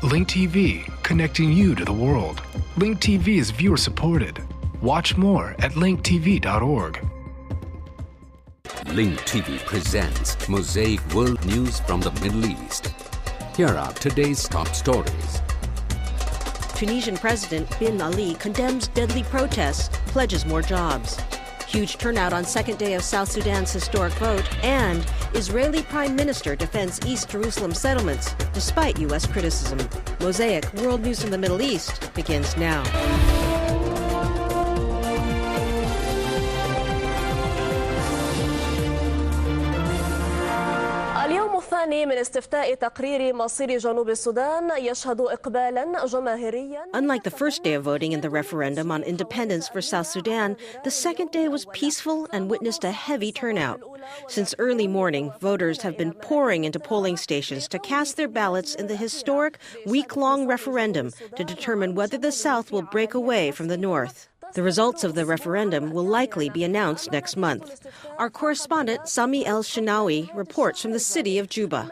Link TV, connecting you to the world. Link TV is viewer supported. Watch more at linktv.org. Link TV presents Mosaic World News from the Middle East. Here are today's top stories. Tunisian President Ben Ali condemns deadly protests, pledges more jobs. Huge turnout on second day of South Sudan's historic vote, and Israeli Prime Minister defends East Jerusalem settlements despite U.S. criticism. Mosaic World News from the Middle East begins now. اليوم الثاني من استفتاء تقرير مصير جنوب السودان يشهد إقبالا جماهيريا. Unlike the first day of voting in the referendum on independence for South Sudan, the second day was peaceful and witnessed a heavy turnout. Since early morning, voters have been pouring into polling stations to cast their ballots in the historic week-long referendum to determine whether the South will break away from the North. The results of the referendum will likely be announced next month. Our correspondent, Sami El-Shinawi, reports from the city of Juba.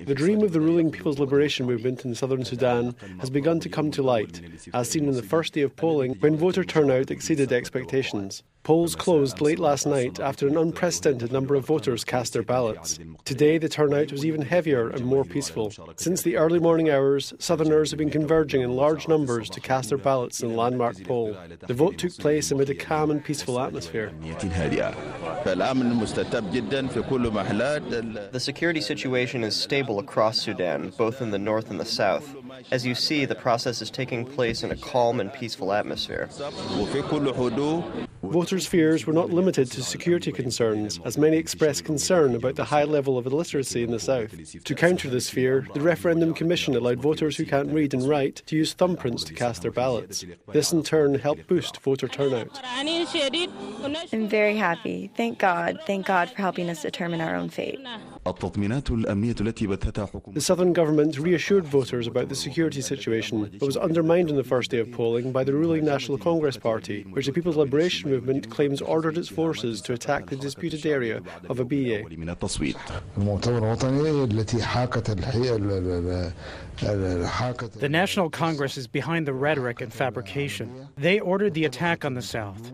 The dream of the ruling People's Liberation Movement in southern Sudan has begun to come to light, as seen in the first day of polling when voter turnout exceeded expectations. Polls closed late last night after an unprecedented number of voters cast their ballots. Today, the turnout was even heavier and more peaceful. Since the early morning hours, Southerners have been converging in large numbers to cast their ballots in a landmark poll. The vote took place amid a calm and peaceful atmosphere. The security situation is stable across Sudan, both in the north and the south. As you see, the process is taking place in a calm and peaceful atmosphere. Voters' fears were not limited to security concerns, as many expressed concern about the high level of illiteracy in the south. To counter this fear, the Referendum Commission allowed voters who can't read and write to use thumbprints to cast their ballots. This in turn helped boost voter turnout. I'm very happy. Thank God for helping us determine our own fate. The southern government reassured voters about the security situation, but was undermined on the first day of polling by the ruling National Congress Party, which the People's Liberation Movement claims ordered its forces to attack the disputed area of IBA. The National Congress is behind the rhetoric and fabrication. They ordered the attack on the South.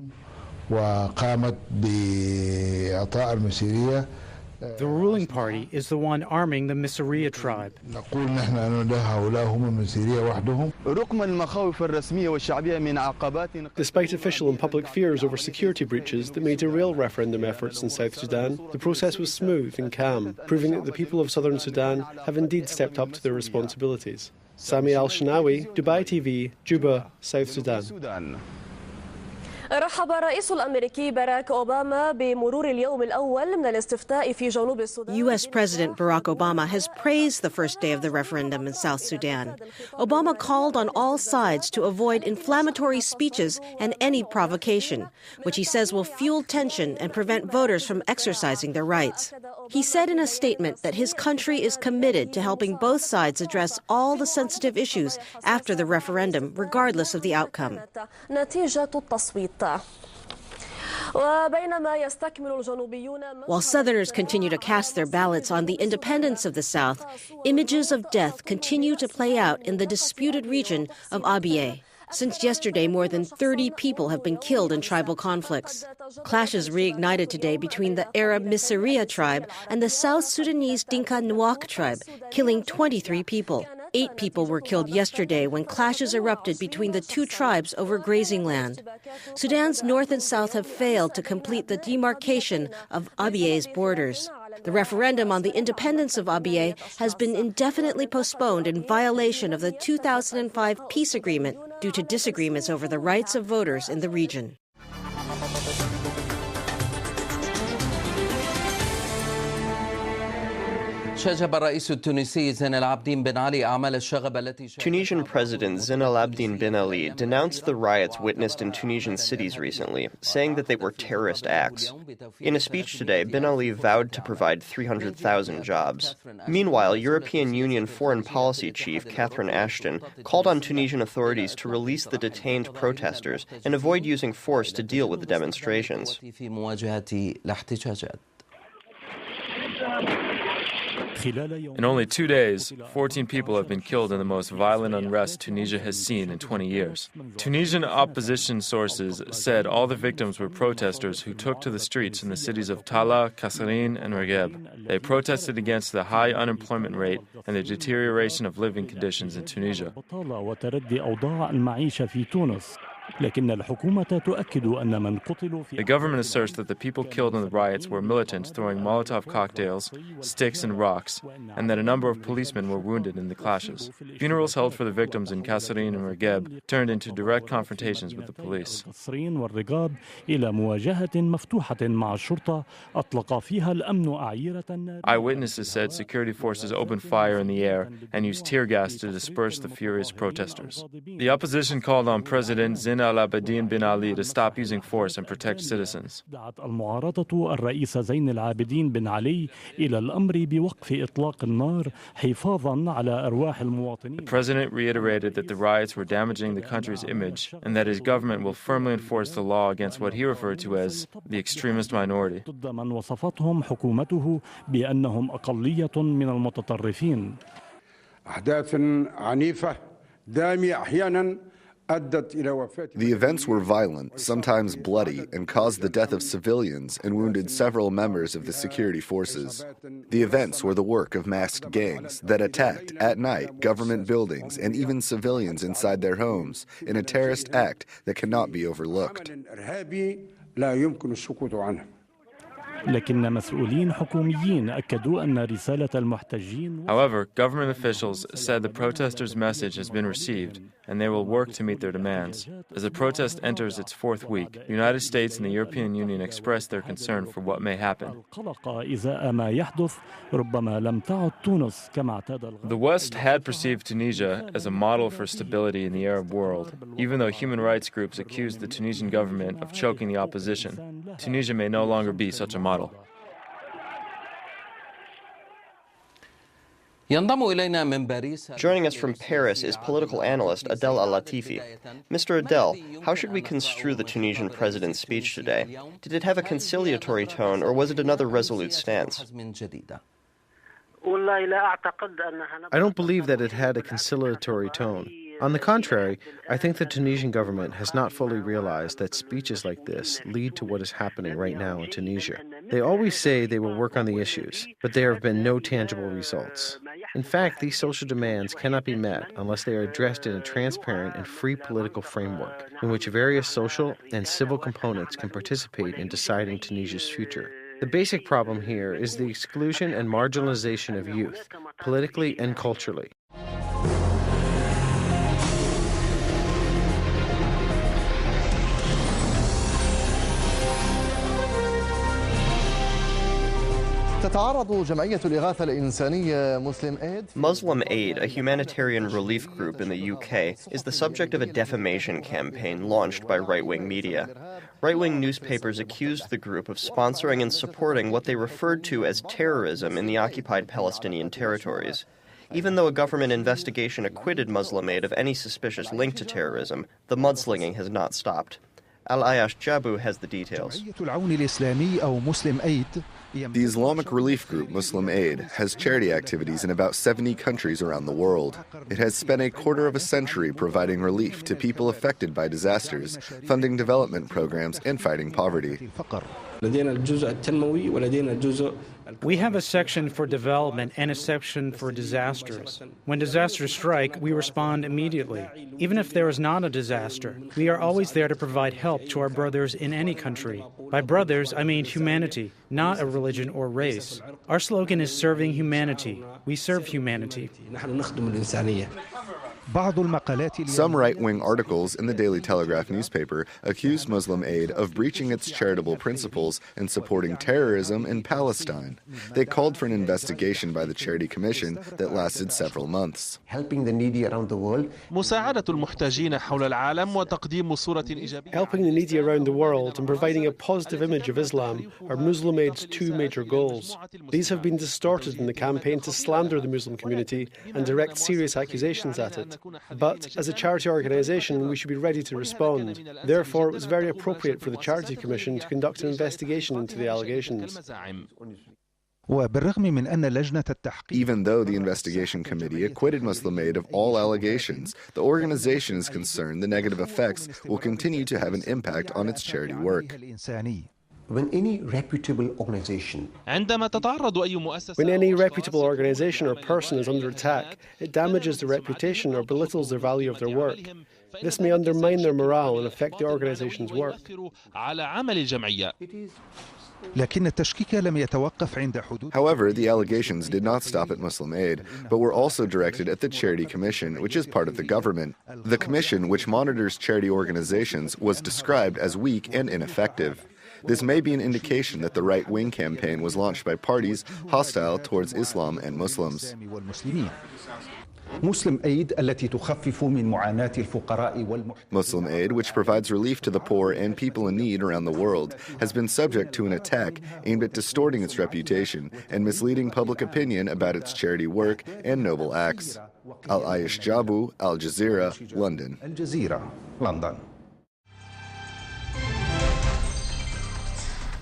The ruling party is the one arming the Syria tribe. Despite official and public fears over security breaches that may derail referendum efforts in South Sudan, the process was smooth and calm, proving that the people of southern Sudan have indeed stepped up to their responsibilities. Sami Al-Shinawi, Dubai TV, Juba, South Sudan. رحب الرئيس الأمريكي باراك أوباما بمرور اليوم الأول من الاستفتاء في جنوب السودان. U.S. President Barack Obama has praised the first day of the referendum in South Sudan. Obama called on all sides to avoid inflammatory speeches and any provocation, which he says will fuel tension and prevent voters from exercising their rights. He said in a statement that his country is committed to helping both sides address all the sensitive issues after the referendum, regardless of the outcome. While Southerners continue to cast their ballots on the independence of the South, images of death continue to play out in the disputed region of IBA. Since yesterday, more than 30 people have been killed in tribal conflicts. Clashes reignited today between the Arab Syria tribe and the South Sudanese Dinka Nuak tribe, killing 23 people. 8 people were killed yesterday when clashes erupted between the two tribes over grazing land. Sudan's north and south have failed to complete the demarcation of IBA's borders. The referendum on the independence of IBA has been indefinitely postponed in violation of the 2005 peace agreement due to disagreements over the rights of voters in the region. Tunisian President Ben Ali denounced the riots witnessed in Tunisian cities recently, saying that they were terrorist acts. In a speech today, Ben Ali vowed to provide 300,000 jobs. Meanwhile, European Union Foreign Policy Chief Catherine Ashton called on Tunisian authorities to release the detained protesters and avoid using force to deal with the demonstrations. In only 2 days, 14 people have been killed in the most violent unrest Tunisia has seen in 20 years. Tunisian opposition sources said all the victims were protesters who took to the streets in the cities of Tala, Kasserine, and Regheb. They protested against the high unemployment rate and the deterioration of living conditions in Tunisia. The government asserts that the people killed in the riots were militants throwing Molotov cocktails, sticks, and rocks, and that a number of policemen were wounded in the clashes. Funerals held for the victims in Kasserine and Regheb turned into direct confrontations with the police. Eyewitnesses said security forces opened fire in the air and used tear gas to disperse the furious protesters. The opposition called on President Ben Ali to stop using force and protect citizens. The president reiterated that the riots were damaging the country's image and that his government will firmly enforce the law against what he referred to as the extremist minority. The events were violent, sometimes bloody, and caused the death of civilians and wounded several members of the security forces. The events were the work of masked gangs that attacked, at night, government buildings and even civilians inside their homes in a terrorist act that cannot be overlooked. However, government officials said the protesters' message has been received and they will work to meet their demands. As the protest enters its fourth week, the United States and the European Union expressed their concern for what may happen. The West had perceived Tunisia as a model for stability in the Arab world, even though human rights groups accused the Tunisian government of choking the opposition. Tunisia may no longer be such a model. Joining us from Paris is political analyst Adel Al-Latifi. Mr. Adel, how should we construe the Tunisian president's speech today? Did it have a conciliatory tone, or was it another resolute stance? I don't believe that it had a conciliatory tone. On the contrary, I think the Tunisian government has not fully realized that speeches like this lead to what is happening right now in Tunisia. They always say they will work on the issues, but there have been no tangible results. In fact, these social demands cannot be met unless they are addressed in a transparent and free political framework in which various social and civil components can participate in deciding Tunisia's future. The basic problem here is the exclusion and marginalization of youth, politically and culturally. Muslim Aid, a humanitarian relief group in the UK, is the subject of a defamation campaign launched by right-wing media. Right-wing newspapers accused the group of sponsoring and supporting what they referred to as terrorism in the occupied Palestinian territories. Even though a government investigation acquitted Muslim Aid of any suspicious link to terrorism, the mudslinging has not stopped. Al-Ayash Jabu has the details. The Islamic relief group Muslim Aid has charity activities in about 70 countries around the world. It has spent a quarter of a century providing relief to people affected by disasters, funding development programs, and fighting poverty. We have a section for development and a section for disasters. When disasters strike, we respond immediately. Even if there is not a disaster, we are always there to provide help to our brothers in any country. By brothers, I mean humanity, not a religion or race. Our slogan is serving humanity. We serve humanity. Some right-wing articles in the Daily Telegraph newspaper accused Muslim Aid of breaching its charitable principles and supporting terrorism in Palestine. They called for an investigation by the Charity Commission that lasted several months. Helping the needy around the world. Helping the needy around the world and providing a positive image of Islam are Muslim Aid's two major goals. These have been distorted in the campaign to slander the Muslim community and direct serious accusations at it. But as a charity organisation, we should be ready to respond. Therefore, it was very appropriate for the Charity Commission to conduct an investigation into the allegations. Even though the investigation committee acquitted Muslim Aid of all allegations, the organization is concerned the negative effects will continue to have an impact on its charity work. When any reputable organization or person is under attack, it damages their reputation or belittles the value of their work. This may undermine their morale and affect the organization's work. However, the allegations did not stop at Muslim Aid, but were also directed at the Charity Commission, which is part of the government. The commission, which monitors charity organizations, was described as weak and ineffective. This may be an indication that the right-wing campaign was launched by parties hostile towards Islam and Muslims. Muslim Aid, Muslim Aid, which provides relief to the poor and people in need around the world, has been subject to an attack aimed at distorting its reputation and misleading public opinion about its charity work and noble acts. Al-Iraqiya, Al Jazeera, London.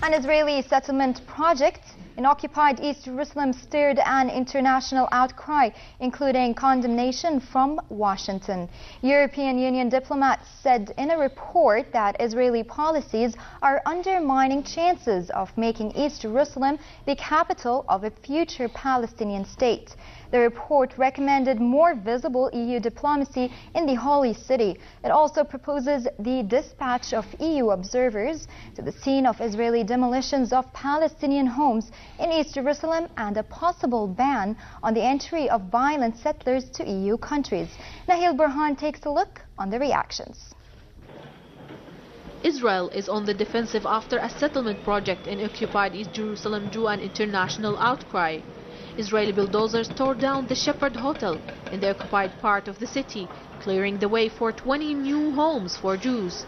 An Israeli settlement project in occupied East Jerusalem stirred an international outcry, including condemnation from Washington. European Union diplomats said in a report that Israeli policies are undermining chances of making East Jerusalem the capital of a future Palestinian state. The report recommended more visible EU diplomacy in the Holy City. It also proposes the dispatch of EU observers to the scene of Israeli demolitions of Palestinian homes in East Jerusalem and a possible ban on the entry of violent settlers to EU countries. Nahil Burhan takes a look on the reactions. Israel is on the defensive after a settlement project in occupied East Jerusalem drew an international outcry. Israeli bulldozers tore down the Shepherd Hotel in the occupied part of the city, clearing the way for 20 new homes for Jews.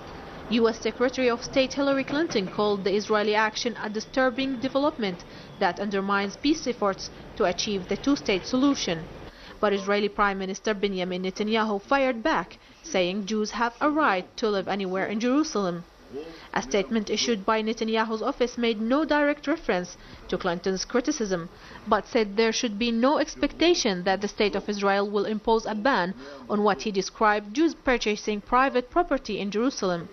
U.S. Secretary of State Hillary Clinton called the Israeli action a disturbing development that undermines peace efforts to achieve the two-state solution. But Israeli Prime Minister Benjamin Netanyahu fired back, saying Jews have a right to live anywhere in Jerusalem. A statement issued by Netanyahu's office made no direct reference to Clinton's criticism, but said there should be no expectation that the State of Israel will impose a ban on what he described Jews purchasing private property in Jerusalem.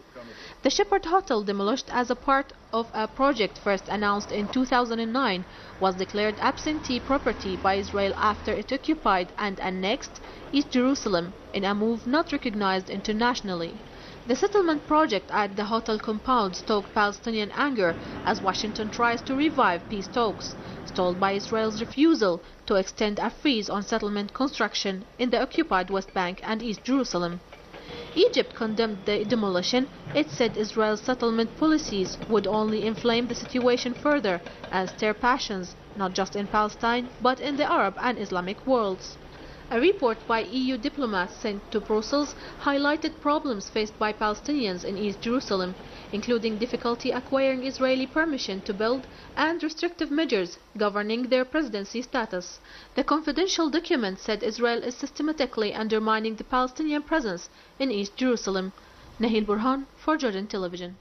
The Shepherd Hotel, demolished as a part of a project first announced in 2009, was declared absentee property by Israel after it occupied and annexed East Jerusalem in a move not recognized internationally. The settlement project at the hotel compound stoked Palestinian anger as Washington tries to revive peace talks, stalled by Israel's refusal to extend a freeze on settlement construction in the occupied West Bank and East Jerusalem. Egypt condemned the demolition. It said Israel's settlement policies would only inflame the situation further and stir passions, not just in Palestine, but in the Arab and Islamic worlds. A report by EU diplomats sent to Brussels highlighted problems faced by Palestinians in East Jerusalem, including difficulty acquiring Israeli permission to build and restrictive measures governing their presidency status. The confidential document said Israel is systematically undermining the Palestinian presence in East Jerusalem. Nahil Burhan for Jordan Television.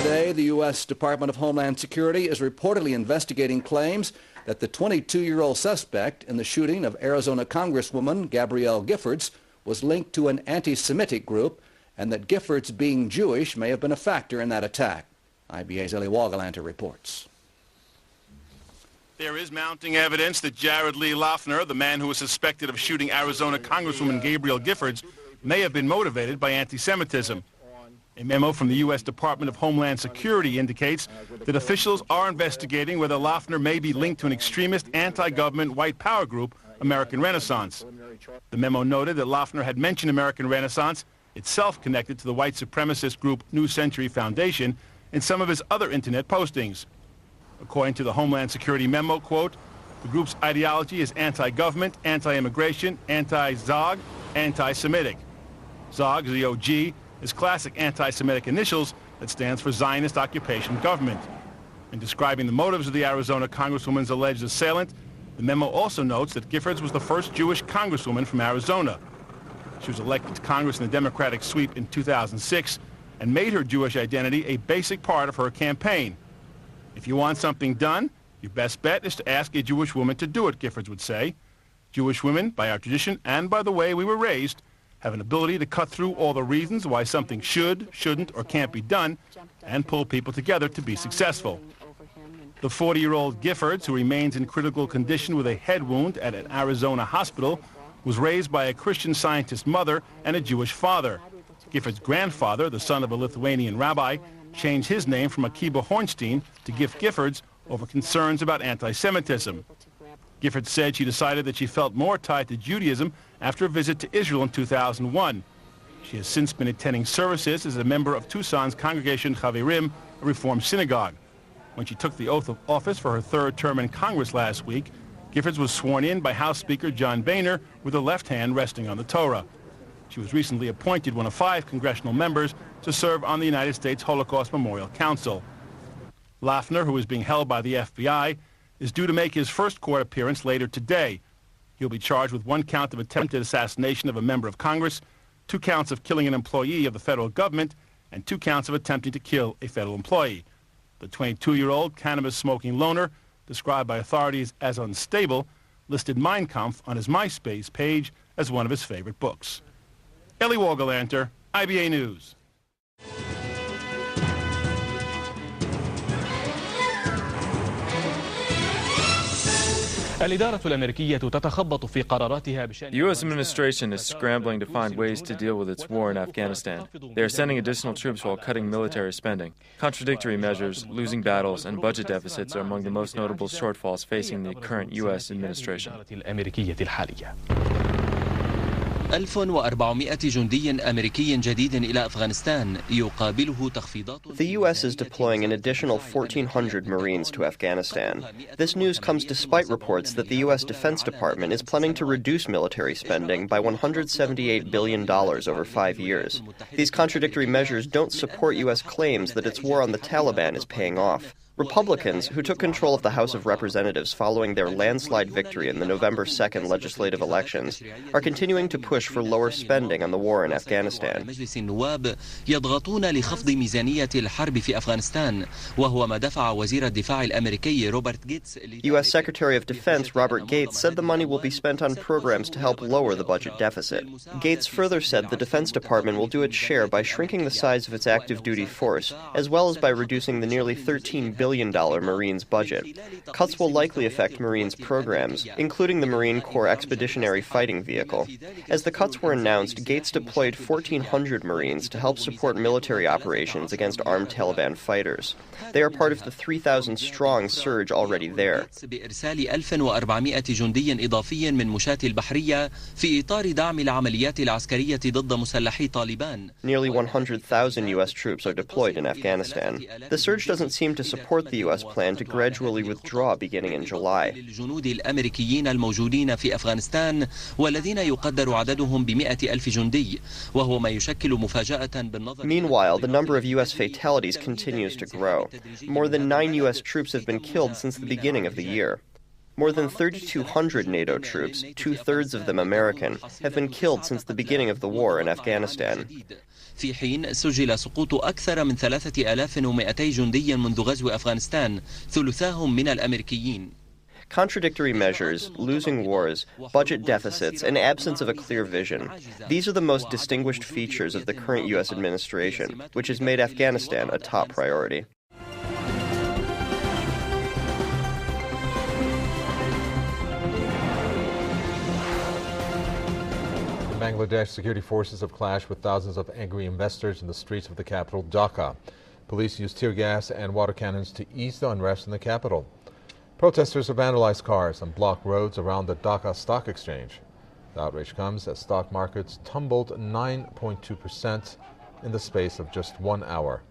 Today, the U.S. Department of Homeland Security is reportedly investigating claims that the 22-year-old suspect in the shooting of Arizona Congresswoman Gabrielle Giffords was linked to an anti-Semitic group and that Giffords being Jewish may have been a factor in that attack. IBA's Eli Wagalanter reports. There is mounting evidence that Jared Lee Loughner, the man who was suspected of shooting Arizona Congresswoman Gabrielle Giffords, may have been motivated by anti-Semitism. A memo from the U.S. Department of Homeland Security indicates that officials are investigating whether Lafner may be linked to an extremist anti-government white power group, American Renaissance. The memo noted that Lafner had mentioned American Renaissance, itself connected to the white supremacist group New Century Foundation, in some of his other internet postings. According to the Homeland Security memo, quote, the group's ideology is anti-government, anti-immigration, anti-Zog, anti-Semitic. Zog, Z-O-G, is classic anti-Semitic initials that stands for Zionist Occupation Government. In describing the motives of the Arizona Congresswoman's alleged assailant, the memo also notes that Giffords was the first Jewish Congresswoman from Arizona. She was elected to Congress in the Democratic sweep in 2006 and made her Jewish identity a basic part of her campaign. If you want something done, your best bet is to ask a Jewish woman to do it, Giffords would say. Jewish women, by our tradition and by the way we were raised, have an ability to cut through all the reasons why something should, shouldn't, or can't be done and pull people together to be successful. The 40-year-old Giffords, who remains in critical condition with a head wound at an Arizona hospital, was raised by a Christian Scientist mother and a Jewish father. Giffords' grandfather, the son of a Lithuanian rabbi, changed his name from Akiba Hornstein to Gif Giffords over concerns about anti-Semitism. Giffords said she decided that she felt more tied to Judaism after a visit to Israel in 2001. She has since been attending services as a member of Tucson's congregation Chavirim, a Reform synagogue. When she took the oath of office for her third term in Congress last week, Giffords was sworn in by House Speaker John Boehner with her left hand resting on the Torah. She was recently appointed one of 5 congressional members to serve on the United States Holocaust Memorial Council. Lafner, who is being held by the FBI, is due to make his first court appearance later today. He'll be charged with 1 count of attempted assassination of a member of Congress, 2 counts of killing an employee of the federal government, and 2 counts of attempting to kill a federal employee. The 22-year-old cannabis-smoking loner, described by authorities as unstable, listed Mein Kampf on his MySpace page as one of his favorite books. Eli Wogelanter, IBA News. The U.S. administration is scrambling to find ways to deal with its war in Afghanistan. They are sending additional troops while cutting military spending. Contradictory measures, losing battles, and budget deficits are among the most notable shortfalls facing the current U.S. administration. 1400 جندي أمريكي جديد إلى أفغانستان يقابله تخفيضات. The U.S. is deploying an additional 1,400 Marines to Afghanistan. This news comes despite reports that the U.S. Defense Department is planning to reduce military spending by $178 billion over 5 years. These contradictory measures don't support U.S. claims that its war on the Taliban is paying off. Republicans, who took control of the House of Representatives following their landslide victory in the November 2nd legislative elections, are continuing to push for lower spending on the war in Afghanistan. مجلس النواب يضغطون لخفض ميزانية الحرب في أفغانستان وهو ما دفع وزير الدفاع الأمريكي روبرت جيتس. U.S. Secretary of Defense Robert Gates said the money will be spent on programs to help lower the budget deficit. Gates further said the Defense Department will do its share by shrinking the size of its active duty force, as well as by reducing the nearly $13 billion Marines budget. Cuts will likely affect Marines programs, including the Marine Corps Expeditionary Fighting Vehicle. As the cuts were announced, Gates deployed 1,400 Marines to help support military operations against armed Taliban fighters. They are part of the 3,000-strong surge already there. بإرسال 1400 جندي إضافي من مشاة البحرية في إطار دعم العمليات العسكرية ضد مسلحي طالبان. Nearly 100,000 U.S. troops are deployed in Afghanistan. The surge doesn't seem to support the U.S. plan to gradually withdraw beginning in July. للجنود الأمريكيين الموجودين في أفغانستان والذين يقدر عددهم ب100,000 جندي وهو ما يشكل مفاجأة بالنظر. Meanwhile, the number of U.S. fatalities continues to grow. More than 9 U.S. troops have been killed since the beginning of the year. More than 3,200 NATO troops, 2/3 of them American, have been killed since the beginning of the war in Afghanistan. في حين سجل سقوط أكثر من 3,200 جندي منذ غزو أفغانستان ثلثاهم من الأمريكيين. Contradictory measures, losing wars, budget deficits, and absence of a clear vision. These are the most distinguished features of the current U.S. administration, which has made Afghanistan a top priority. Bangladesh security forces have clashed with thousands of angry investors in the streets of the capital, Dhaka. Police used tear gas and water cannons to ease the unrest in the capital. Protesters have vandalized cars and blocked roads around the Dhaka Stock Exchange. The outrage comes as stock markets tumbled 9.2% in the space of just 1 hour.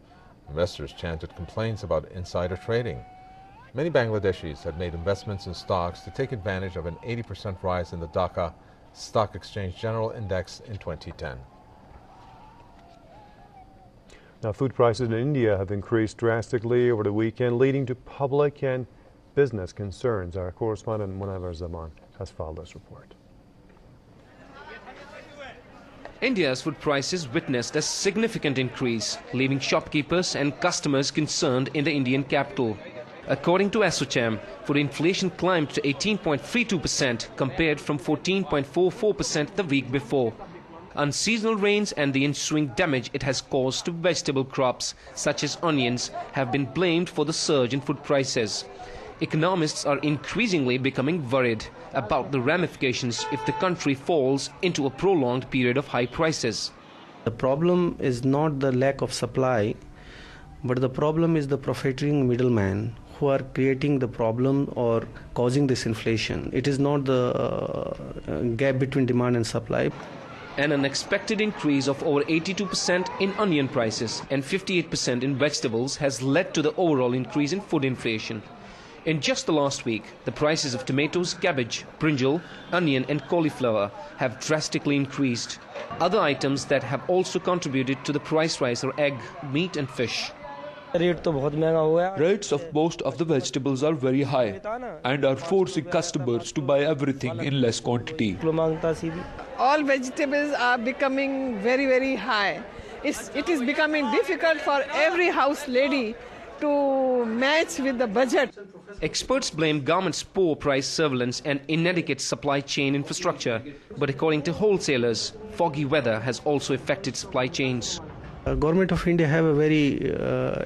Investors chanted complaints about insider trading. Many Bangladeshis had made investments in stocks to take advantage of an 80% rise in the Dhaka Stock Exchange General Index in 2010. Now, food prices in India have increased drastically over the weekend, leading to public and business concerns. Our correspondent Munawar Zaman has filed this report. India's food prices witnessed a significant increase, leaving shopkeepers and customers concerned in the Indian capital. According to ASSOCHAM, food inflation climbed to 18.32% compared from 14.44% the week before. Unseasonal rains and the ensuing damage it has caused to vegetable crops, such as onions, have been blamed for the surge in food prices. Economists are increasingly becoming worried about the ramifications if the country falls into a prolonged period of high prices. The problem is not the lack of supply, but the problem is the profiteering middleman who are creating the problem or causing this inflation. It is not the gap between demand and supply. An unexpected increase of over 82% in onion prices and 58% in vegetables has led to the overall increase in food inflation. In just the last week, the prices of tomatoes, cabbage, brinjal, onion and cauliflower have drastically increased. Other items that have also contributed to the price rise are egg, meat and fish. Rates of most of the vegetables are very high and are forcing customers to buy everything in less quantity. All vegetables are becoming very, very high. It is becoming difficult for every house lady to match with the budget. Experts blame government's poor price surveillance and inadequate supply chain infrastructure. But according to wholesalers, foggy weather has also affected supply chains. Government of India have a very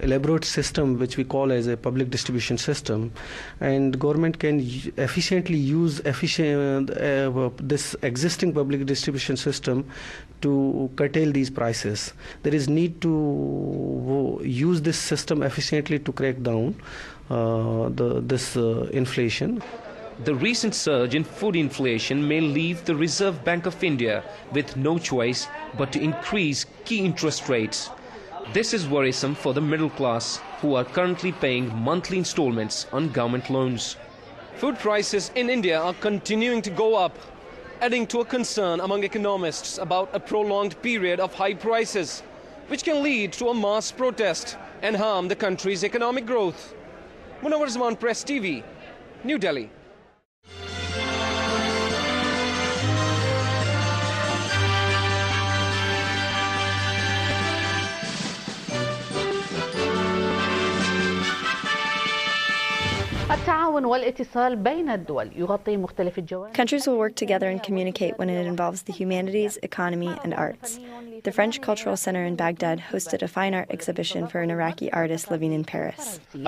elaborate system which we call as a public distribution system, and government can efficiently use this existing public distribution system to curtail these prices. There is need to use this system efficiently to crack down this inflation. The recent surge in food inflation may leave the Reserve Bank of India with no choice but to increase key interest rates. This is worrisome for the middle class, who are currently paying monthly installments on government loans. Food prices in India are continuing to go up, adding to a concern among economists about a prolonged period of high prices, which can lead to a mass protest and harm the country's economic growth. Munawar Zaman, Press TV, New Delhi. Countries will work together and communicate when it involves the humanities, economy, and arts. The French Cultural Center in Baghdad hosted a fine art exhibition for an Iraqi artist living in Paris. The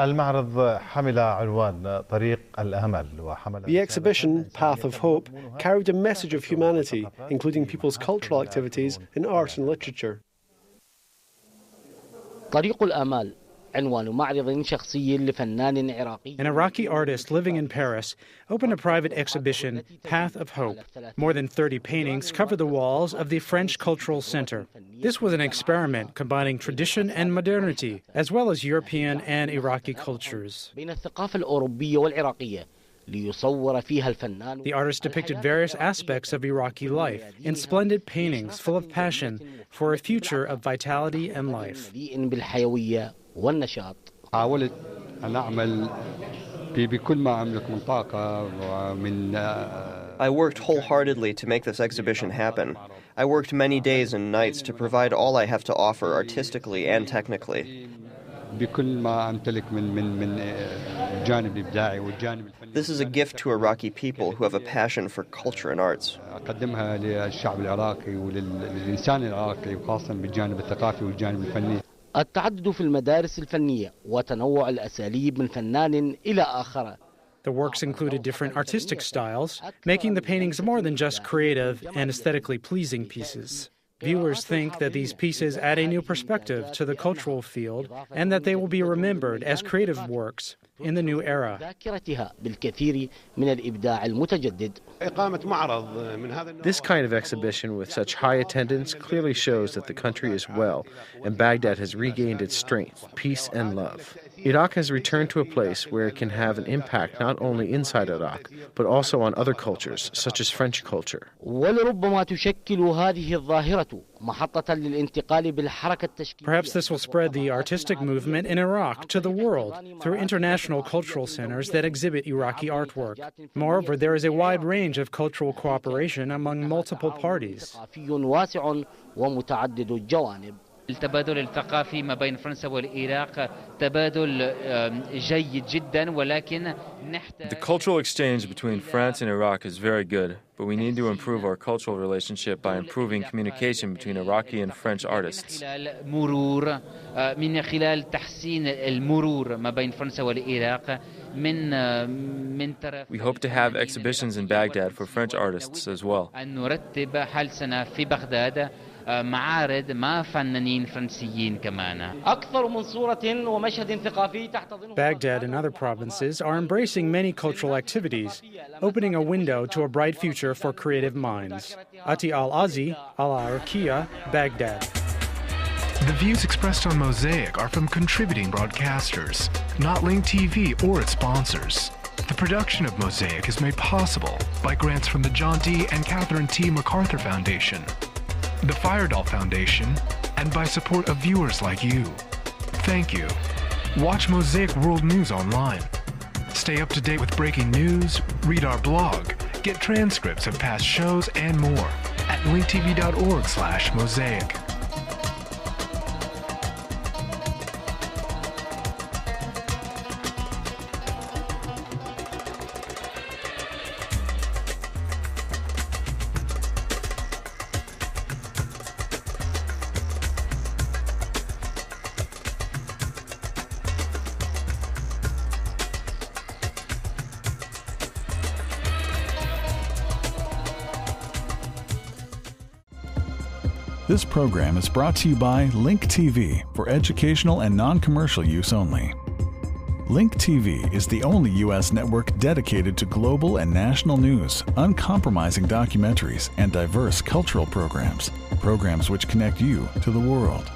exhibition, Path of Hope, carried a message of humanity, including people's cultural activities in art and literature. An Iraqi artist living in Paris opened a private exhibition, Path of Hope. More than 30 paintings cover the walls of the French Cultural Center. This was an experiment combining tradition and modernity, as well as European and Iraqi cultures. The artist depicted various aspects of Iraqi life in splendid paintings full of passion for a future of vitality and life. I worked wholeheartedly to make this exhibition happen. I worked many days and nights to provide all I have to offer artistically and technically. This is a gift to Iraqi people who have a passion for culture and arts. التعدد في المدارس الفنية وتنوع الأساليب من فنان إلى آخر. The works included different artistic styles, making the paintings more than just creative and aesthetically pleasing pieces. Viewers think that these pieces add a new perspective to the cultural field and that they will be remembered as creative works in the new era. This kind of exhibition with such high attendance clearly shows that the country is well and Baghdad has regained its strength, peace, and love. Iraq has returned to a place where it can have an impact not only inside Iraq, but also on other cultures, such as French culture. Perhaps this will spread the artistic movement in Iraq to the world through international cultural centers that exhibit Iraqi artwork. Moreover, there is a wide range of cultural cooperation among multiple parties. التبادل الثقافي ما بين فرنسا والعراق تبادل جيد جدا ولكن The cultural exchange between France and Iraq is very good, but we need to improve our cultural relationship by improving communication between Iraqi and French artists. من خلال تحسين المرور ما بين فرنسا والعراق من We hope to have exhibitions in Baghdad for French artists as well. أن نرتب حالسنا في بغداد معارض مع فنانين فرنسيين كمان. أكثر من صورة ومشهد ثقافي تحتضنه. Baghdad and other provinces are embracing many cultural activities, opening a window to a bright future for creative minds. Ati Al-Azi, Al-Iraqiya, Baghdad. The views expressed on Mosaic are from contributing broadcasters, not Link TV or its sponsors. The production of Mosaic is made possible by grants from the John D. and Catherine T. MacArthur Foundation, the Firedoll Foundation, and by support of viewers like you. Thank you. Watch Mosaic World News online. Stay up to date with breaking news, read our blog, get transcripts of past shows, and more at linktv.org/mosaic. This program is brought to you by Link TV for educational and non-commercial use only. Link TV is the only U.S. network dedicated to global and national news, uncompromising documentaries, and diverse cultural programs which connect you to the world.